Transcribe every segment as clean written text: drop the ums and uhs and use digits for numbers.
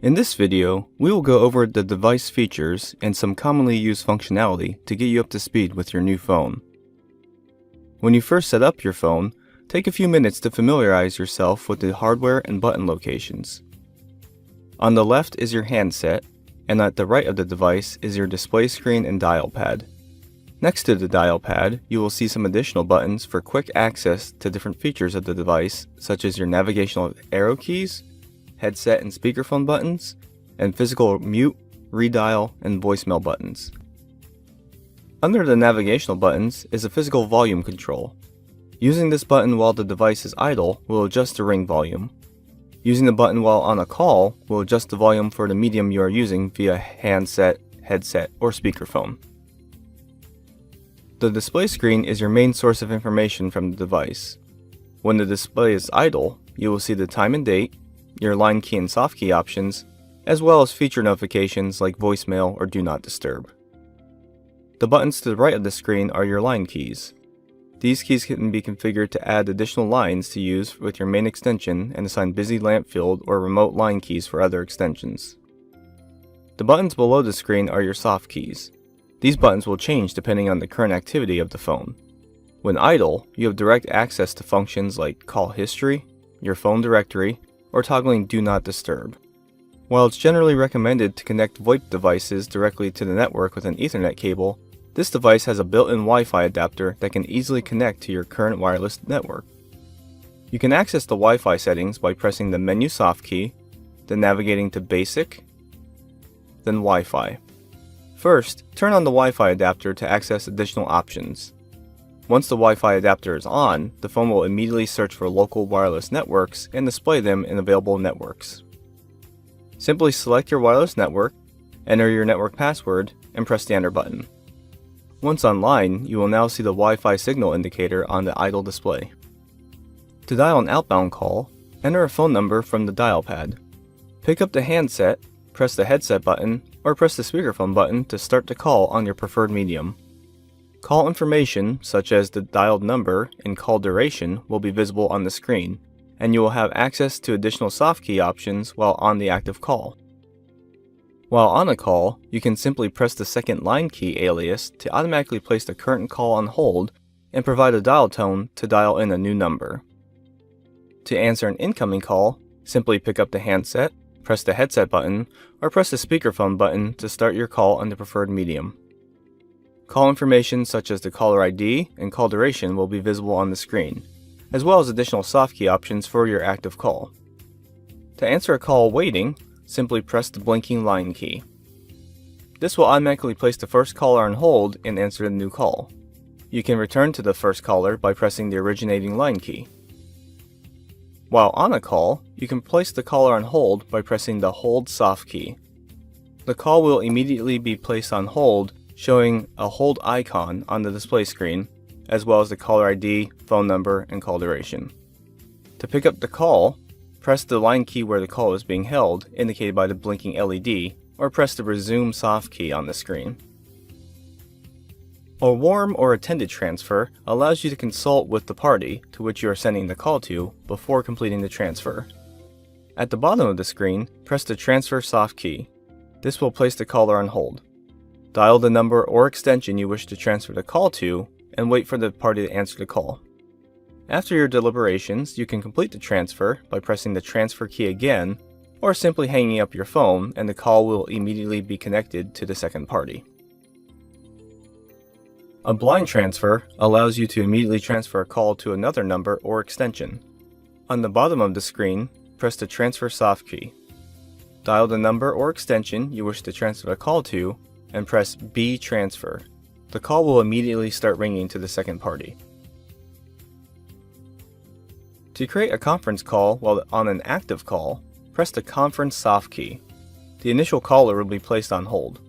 In this video, we will go over the device features and some commonly used functionality to get you up to speed with your new phone. When you first set up your phone, take a few minutes to familiarize yourself with the hardware and button locations. On the left is your handset, and at the right of the device is your display screen and dial pad. Next to the dial pad, you will see some additional buttons for quick access to different features of the device, such as your navigational arrow keys, headset and speakerphone buttons, and physical mute, redial, and voicemail buttons. Under the navigational buttons is a physical volume control. Using this button while the device is idle will adjust the ring volume. Using the button while on a call will adjust the volume for the medium you are using via handset, headset, or speakerphone. The display screen is your main source of information from the device. When the display is idle, you will see the time and date, your line key and soft key options, as well as feature notifications like voicemail or do not disturb. The buttons to the right of the screen are your line keys. These keys can be configured to add additional lines to use with your main extension and assign busy lamp field or remote line keys for other extensions. The buttons below the screen are your soft keys. These buttons will change depending on the current activity of the phone. When idle, you have direct access to functions like call history, your phone directory, or toggling Do Not Disturb. While it's generally recommended to connect VoIP devices directly to the network with an Ethernet cable, this device has a built-in Wi-Fi adapter that can easily connect to your current wireless network. You can access the Wi-Fi settings by pressing the menu soft key, then navigating to Basic, then Wi-Fi. First, turn on the Wi-Fi adapter to access additional options. Once the Wi-Fi adapter is on, the phone will immediately search for local wireless networks and display them in available networks. Simply select your wireless network, enter your network password, and press the enter button. Once online, you will now see the Wi-Fi signal indicator on the idle display. To dial an outbound call, enter a phone number from the dial pad. Pick up the handset, press the headset button, or press the speakerphone button to start the call on your preferred medium. Call information, such as the dialed number and call duration, will be visible on the screen, and you will have access to additional soft key options while on the active call. While on a call, you can simply press the second line key alias to automatically place the current call on hold and provide a dial tone to dial in a new number. To answer an incoming call, simply pick up the handset, press the headset button, or press the speakerphone button to start your call on the preferred medium. Call information such as the caller ID and call duration will be visible on the screen, as well as additional soft key options for your active call. To answer a call waiting, simply press the blinking line key. This will automatically place the first caller on hold and answer the new call. You can return to the first caller by pressing the originating line key. While on a call, you can place the caller on hold by pressing the hold soft key. The call will immediately be placed on hold, showing a hold icon on the display screen, as well as the caller ID, phone number, and call duration. To pick up the call, press the line key where the call is being held, indicated by the blinking LED, or press the resume soft key on the screen. A warm or attended transfer allows you to consult with the party to which you are sending the call to before completing the transfer. At the bottom of the screen, press the transfer soft key. This will place the caller on hold. Dial the number or extension you wish to transfer the call to, and wait for the party to answer the call. After your deliberations, you can complete the transfer by pressing the transfer key again, or simply hanging up your phone and the call will immediately be connected to the second party. A blind transfer allows you to immediately transfer a call to another number or extension. On the bottom of the screen, press the transfer soft key. Dial the number or extension you wish to transfer the call to, and press B transfer. The call will immediately start ringing to the second party. To create a conference call while on an active call, press the conference soft key. The initial caller will be placed on hold.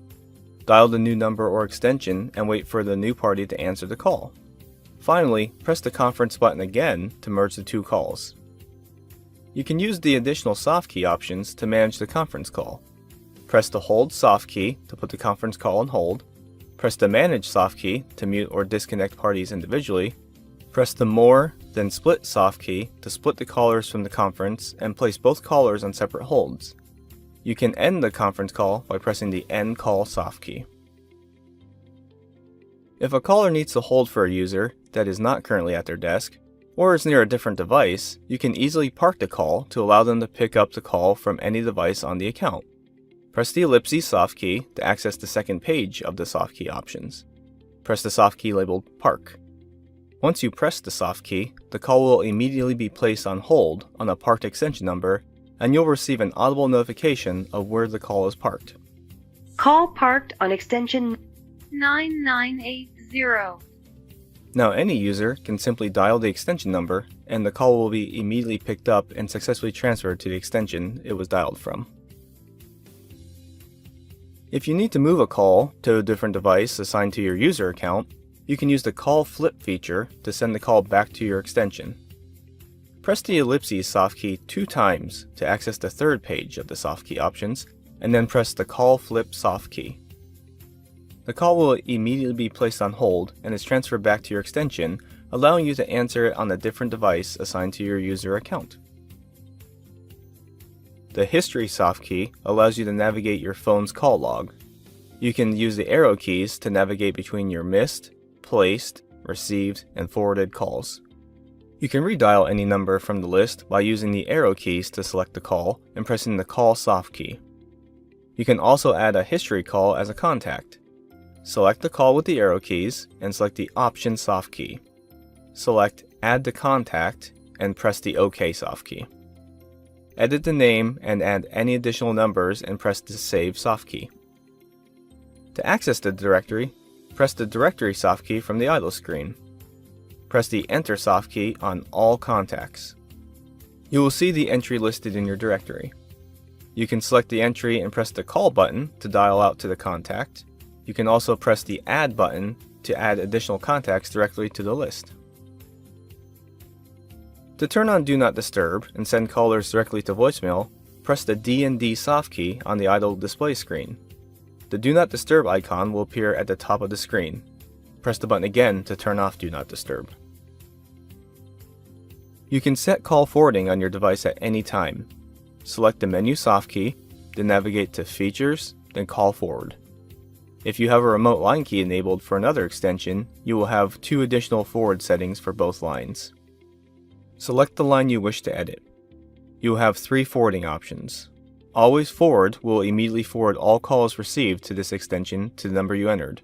Dial the new number or extension and wait for the new party to answer the call. Finally, press the conference button again to merge the two calls. You can use the additional soft key options to manage the conference call. Press the hold soft key to put the conference call on hold, press the manage soft key to mute or disconnect parties individually, press the more, then split soft key to split the callers from the conference and place both callers on separate holds. You can end the conference call by pressing the End Call soft key. If a caller needs to hold for a user that is not currently at their desk, or is near a different device, you can easily park the call to allow them to pick up the call from any device on the account. Press the ellipses soft key to access the second page of the soft key options. Press the soft key labeled Park. Once you press the soft key, the call will immediately be placed on hold on a parked extension number, and you'll receive an audible notification of where the call is parked. Call parked on extension 9980. Now any user can simply dial the extension number, and the call will be immediately picked up and successfully transferred to the extension it was dialed from. If you need to move a call to a different device assigned to your user account, you can use the Call Flip feature to send the call back to your extension. Press the ellipses soft key 2 times to access the third page of the soft key options, and then press the Call Flip soft key. The call will immediately be placed on hold and is transferred back to your extension, allowing you to answer it on a different device assigned to your user account. The History soft key allows you to navigate your phone's call log. You can use the arrow keys to navigate between your missed, placed, received, and forwarded calls. You can redial any number from the list by using the arrow keys to select the call and pressing the Call soft key. You can also add a history call as a contact. Select the call with the arrow keys and select the Option soft key. Select Add to Contact and press the OK soft key. Edit the name and add any additional numbers and press the Save soft key. To access the directory, press the Directory soft key from the idle screen. Press the Enter soft key on all contacts. You will see the entry listed in your directory. You can select the entry and press the Call button to dial out to the contact. You can also press the Add button to add additional contacts directly to the list. To turn on Do Not Disturb and send callers directly to voicemail, press the D and D soft key on the idle display screen. The Do Not Disturb icon will appear at the top of the screen. Press the button again to turn off Do Not Disturb. You can set call forwarding on your device at any time. Select the menu soft key, then navigate to Features, then Call Forward. If you have a remote line key enabled for another extension, you will have 2 additional forward settings for both lines. Select the line you wish to edit. You will have 3 forwarding options. Always Forward will immediately forward all calls received to this extension to the number you entered.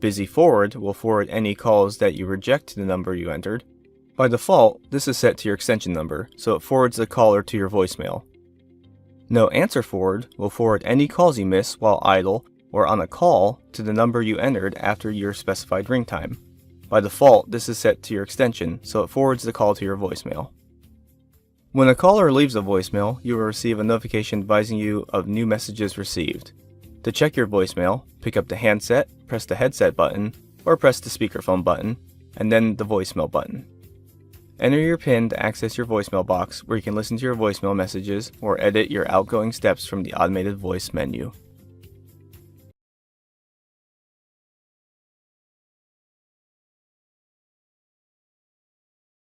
Busy Forward will forward any calls that you reject to the number you entered. By default, this is set to your extension number, so it forwards the caller to your voicemail. No Answer Forward will forward any calls you miss while idle or on a call to the number you entered after your specified ring time. By default, this is set to your extension, so it forwards the call to your voicemail. When a caller leaves a voicemail, you will receive a notification advising you of new messages received. To check your voicemail, pick up the handset, press the headset button, or press the speakerphone button, and then the voicemail button. Enter your PIN to access your voicemail box, where you can listen to your voicemail messages or edit your outgoing steps from the automated voice menu.